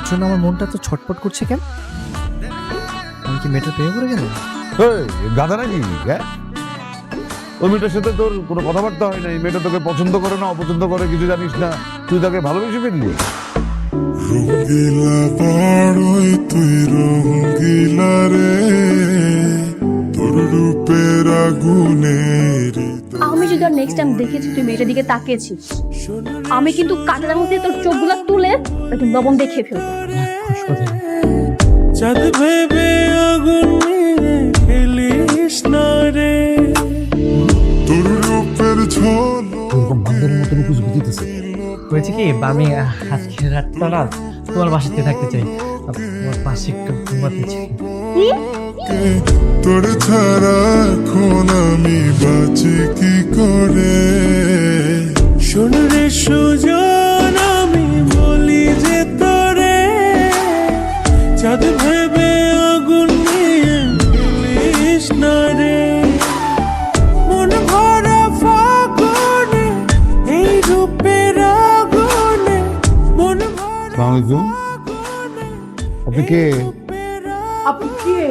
জন্য আমার মনটা তো ছটপট করছে কেন? আমি কি মেয়েটার প্রেমে পড়ে গেলাম? গাধা নাকি? হ্যাঁ, ওই মেয়েটার সাথে তোর কোনো কথাবার্তা হয় না? এই মেয়েটা তোকে পছন্দ করে না অপছন্দ করে কিছু জানিস না, তুই তাকে ভালোবেসে ফেললি? রঙ্গিলা বড়ই তুই রঙ্গিলা রে, তোর রূপের আগুনে। আমি যদি আর নেক্সট টাইম দেখেছি তুই মেয়েটার দিকে তাকিয়েছিস, আমি কিন্তু কাঁটার মধ্যে তোর চোখগুলো তুলে একদম লবণ দেখে ফেলবো। চাঁদ ভেবে আগুন নিয়ে খেলিস না রে, তোর রূপের ঝলক হয়েছে কি, আমি আজকে রাতটা না তোমার বাসাতে থাকতে চাই, তোমার পাশে একটু ঘুমাতে চাই। তোর ছাড়া এখন আমি বাঁচি কি করে? শোন রে সুজন, আমি বলি যে তোরে, চাঁদ ভেবে আগুন নিয়ে খেলিস না রে, মন ভরা ফাগুনে এই রূপের আগুনে, মন ভরা আপনি কে? আপনি কে?